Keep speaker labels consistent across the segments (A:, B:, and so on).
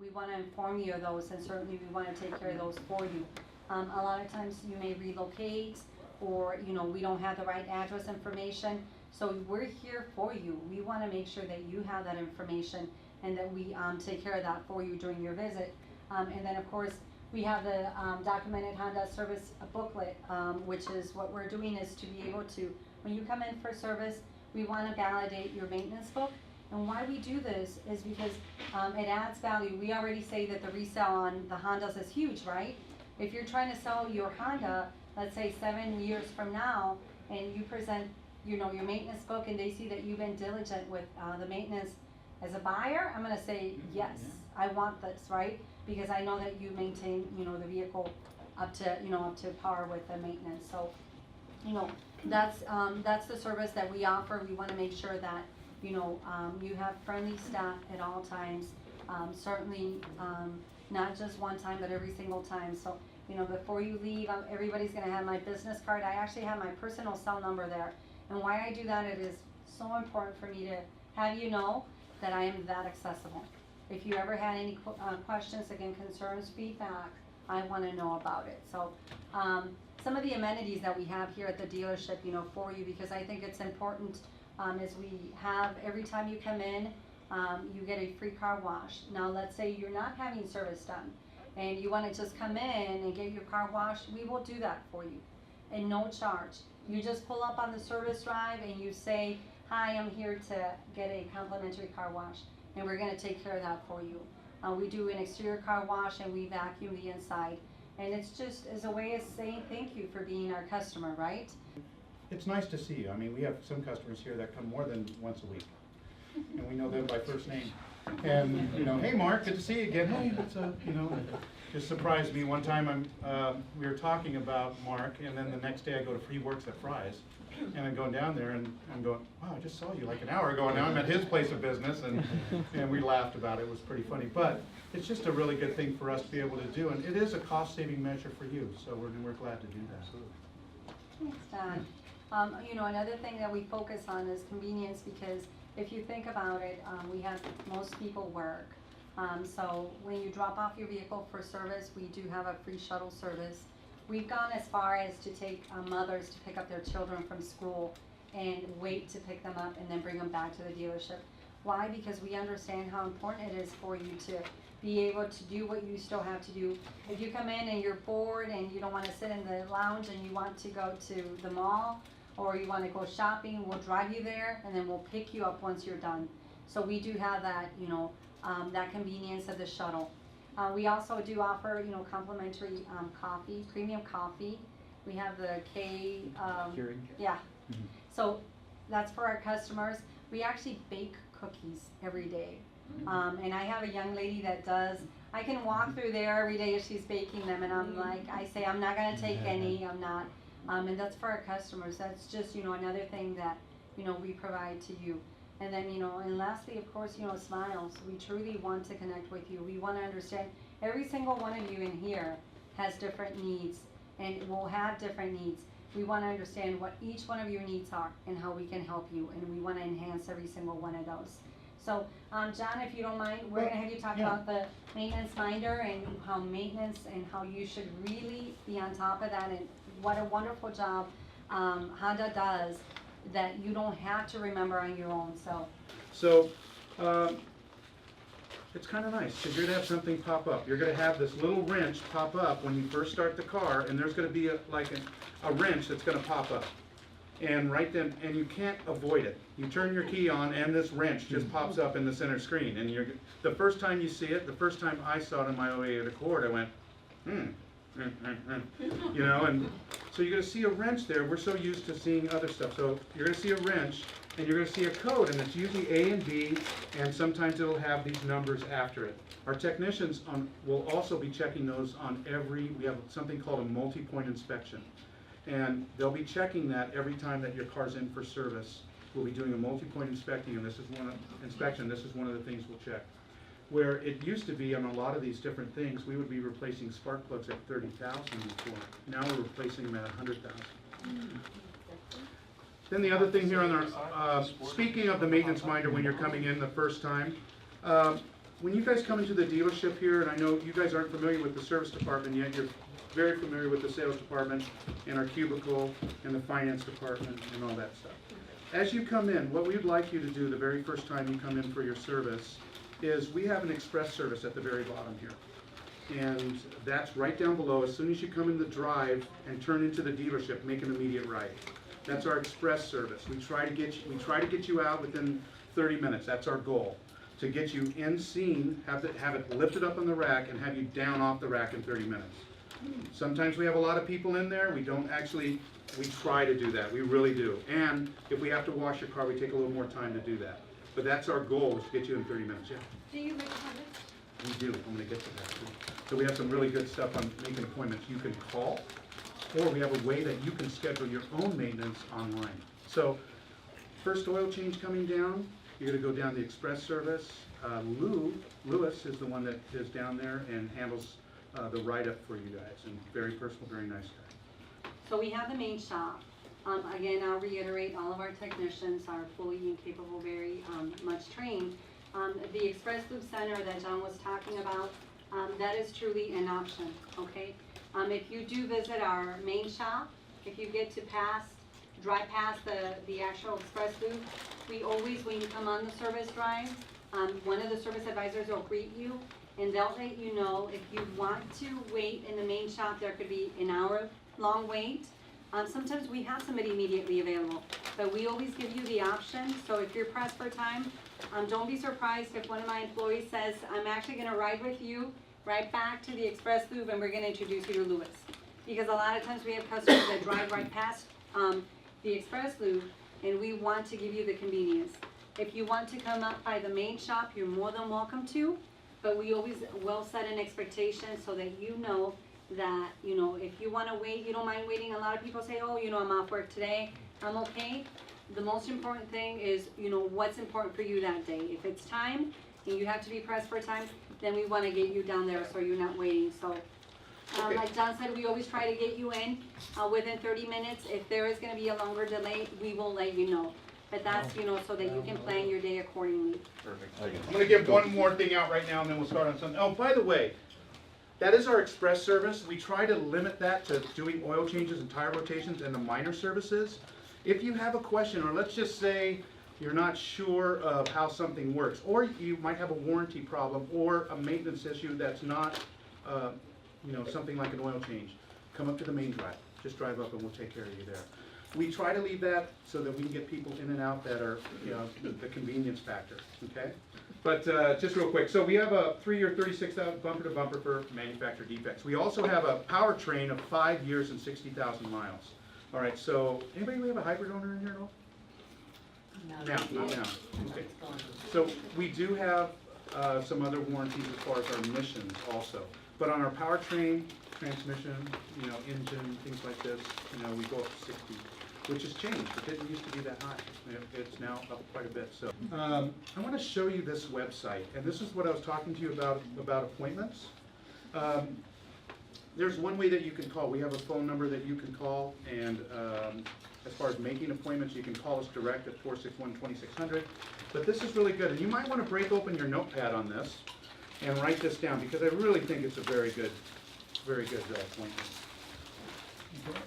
A: we want to inform you of those, and certainly we want to take care of those for you. A lot of times you may relocate, or we don't have the right address information, so we're here for you. We want to make sure that you have that information, and that we take care of that for you during your visit. And then of course we have the documented Honda service booklet, which is what we're doing is to be able to, when you come in for service, we want to validate your maintenance book. And why we do this is because it adds value. We already say that the resale on the Hondas is huge, right? If you're trying to sell your Honda, let's say 7 years from now, and you present, your maintenance book, and they see that you've been diligent with the maintenance as a buyer, I'm going to say, yes, I want this, right? Because I know that you maintain, the vehicle up to par with the maintenance. So, that's the service that we offer. We want to make sure that you have friendly staff at all times, certainly not just one time, but every single time. So, before you leave, everybody's going to have my business card. I actually have my personal cell number there. And why I do that, it is so important for me to have you know that I am that accessible. If you ever had any questions, again, concerns, feedback, I want to know about it. So, some of the amenities that we have here at the dealership, for you, because I think it's important. Is we have, every time you come in, you get a free car wash. Now let's say you're not having service done and you want to just come in and get your car washed, we will do that for you and no charge. You just pull up on the service drive and you say, hi, I'm here to get a complimentary car wash, and we're going to take care of that for you. We do an exterior car wash and we vacuum the inside, and it's just as a way of saying thank you for being our customer, right?
B: It's nice to see you. I mean, we have some customers here that come more than once a week, and we know them by first name. And hey Mark, good to see you again. Hey, it's just surprised me. One time we were talking about Mark, and then the next day I go to He Works at Fry's, and I'm going down there and I'm going, wow, I just saw you like an hour ago, and now I'm at his place of business, and we laughed about it. It was pretty funny, but it's just a really good thing for us to be able to do, and it is a cost-saving measure for you. So we're glad to do that.
A: Thanks, Don. Another thing that we focus on is convenience, because if you think about it, most people work. So when you drop off your vehicle for service, we do have a free shuttle service. We've gone as far as to take mothers to pick up their children from school and wait to pick them up and then bring them back to the dealership. Why? Because we understand how important it is for you to be able to do what you still have to do. If you come in and you're bored and you don't want to sit in the lounge and you want to go to the mall, or you want to go shopping, we'll drive you there and then we'll pick you up once you're done. So we do have that, that convenience of the shuttle. We also do offer, complimentary coffee, premium coffee. We have the
B: Keurig.
A: Yeah. So that's for our customers. We actually bake cookies every day. And I have a young lady that does. I can walk through there every day as she's baking them, and I'm like, I say, I'm not going to take any, I'm not. And that's for our customers. That's just, another thing that, we provide to you. And then, and lastly, of course, smiles. We truly want to connect with you. We want to understand every single one of you in here has different needs and will have different needs. We want to understand what each one of your needs are and how we can help you. And we want to enhance every single one of those. So, John, if you don't mind, we're going to have you talk about the maintenance minder and how you should really be on top of that, and what a wonderful job Honda does that you don't have to remember on your own.
B: So it's kind of nice because you're going to have something pop up. You're going to have this little wrench pop up when you first start the car, and there's going to be a wrench that's going to pop up. And right then, and you can't avoid it. You turn your key on and this wrench just pops up in the center screen. And the first time you see it, the first time I saw it in my 08 Accord, I went, and so you're going to see a wrench there. We're so used to seeing other stuff. So you're going to see a wrench, and you're going to see a code, and it's usually A and B, and sometimes it'll have these numbers after it. Our technicians will also be checking those on we have something called a multi-point inspection. And they'll be checking that every time that your car's in for service. We'll be doing a multi-point inspection, and this is one of the things we'll check. Where it used to be on a lot of these different things, we would be replacing spark plugs at 30,000 before. Now we're replacing them at 100,000. Then the other thing here on our, speaking of the maintenance minder when you're coming in the first time, when you guys come into the dealership here, and I know you guys aren't familiar with the service department yet, you're very familiar with the sales department and our cubicle and the finance department and all that stuff. As you come in, what we'd like you to do the very first time you come in for your service is we have an express service at the very bottom here. And that's right down below. As soon as you come in the drive and turn into the dealership, make an immediate right. That's our express service. We try to get you out within 30 minutes. That's our goal. To get you in scene, have it lifted up on the rack and have you down off the rack in 30 minutes. Sometimes we have a lot of people in there. We try to do that. We really do. And if we have to wash your car, we take a little more time to do that. But that's our goal, is to get you in 30 minutes. Yeah.
C: Do you make appointments?
B: We do. I'm going to get to that too. So we have some really good stuff on making appointments. You can call, or we have a way that you can schedule your own maintenance online. So first oil change coming down, you're going to go down the express service. Lewis is the one that is down there and handles the write-up for you guys, and very personal, very nice guy.
A: So we have the main shop. Again, I'll reiterate, all of our technicians are fully and capable, very much trained. The Express Loop Center that John was talking about, that is truly an option, okay? If you do visit our main shop, if you get to drive past the actual Express Loop, we always, when you come on the service drive, one of the service advisors will greet you, and they'll let you know if you want to wait in the main shop. There could be an hour-long wait. Sometimes we have somebody immediately available, but we always give you the option. So if you're pressed for time, don't be surprised if one of my employees says, I'm actually going to ride with you right back to the Express Loop, and we're going to introduce you to Lewis. Because a lot of times we have customers that drive right past the Express Loop, and we want to give you the convenience. If you want to come up by the main shop, you're more than welcome to, but we always will set an expectation so that you know that, if you want to wait, you don't mind waiting. A lot of people say, oh, I'm off work today, I'm okay. The most important thing is, what's important for you that day. If it's time, and you have to be pressed for time, then we want to get you down there so you're not waiting. So,
B: Okay.
A: like John said, we always try to get you in within 30 minutes. If there is going to be a longer delay, we will let you know. But that's, so that you can plan your day accordingly.
B: Perfect. I'm going to give one more thing out right now, and then we'll start on something. Oh, by the way, that is our express service. We try to limit that to doing oil changes and tire rotations and the minor services. If you have a question, or let's just say you're not sure of how something works, or you might have a warranty problem or a maintenance issue that's not, something like an oil change, come up to the main drive. Just drive up and we'll take care of you there. We try to leave that so that we can get people in and out that are, the convenience factor, okay? But just real quick, so we have a 3-year 36,000 bumper to bumper for manufacturer defects. We also have a powertrain of 5 years and 60,000 miles. All right, so anybody we have a hybrid owner in here at all? No, not now. Okay. So we do have some other warranties as far as our emissions also. But on our powertrain, transmission, engine, things like this, we go up to 60, which has changed. It didn't used to be that high. It's now up quite a bit. So I want to show you this website, and this is what I was talking to you about appointments. There's one way that you can call. We have a phone number that you can call, and as far as making appointments, you can call us direct at 461-2600. But this is really good, and you might want to break open your notepad on this and write this down, because I really think it's a very good appointment. Okay.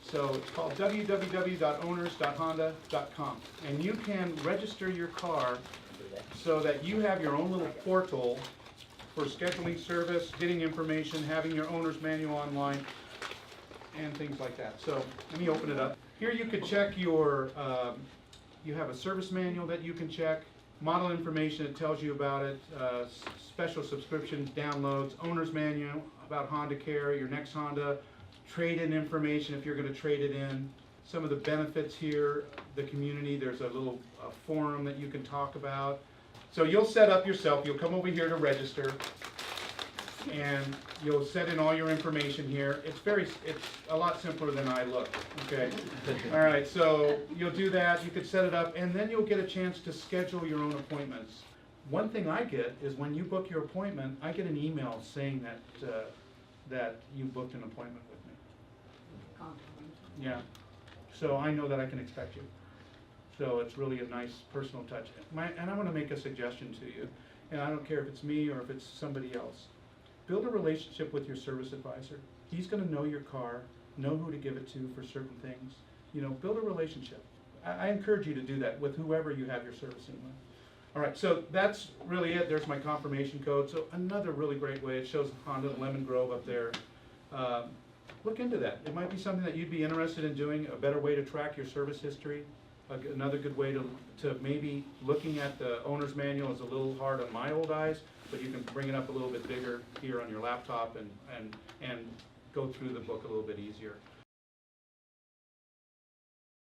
B: So it's called www.owners.honda.com, and you can register your car so that you have your own little portal for scheduling service, getting information, having your owner's manual online, and things like that. So let me open it up. Here you could check your, you have a service manual that you can check, model information that tells you about it, special subscriptions, downloads, owner's manual about Honda Care, your next Honda, trade-in information if you're going to trade it in, some of the benefits here, the community, there's a little forum that you can talk about. So you'll set up yourself, you'll come over here to register, and you'll set in all your information here. It's a lot simpler than I look, okay? All right, so you'll do that, you could set it up, and then you'll get a chance to schedule your own appointments. One thing I get is when you book your appointment, I get an email saying that you booked an appointment with me. Yeah, so I know that I can expect you. So it's really a nice personal touch. And I want to make a suggestion to you, and I don't care if it's me or if it's somebody else. Build a relationship with your service advisor. He's going to know your car, know who to give it to for certain things. You know, build a relationship. I encourage you to do that with whoever you have your servicing with. All right, so that's really it. There's my confirmation code. So another really great way, it shows Honda Lemon Grove up there. Look into that. It might be something that you'd be interested in doing, a better way to track your service history. Another good way to maybe looking at the owner's manual is a little hard on my old eyes, but you can bring it up a little bit bigger here on your laptop and go through the book a little bit easier.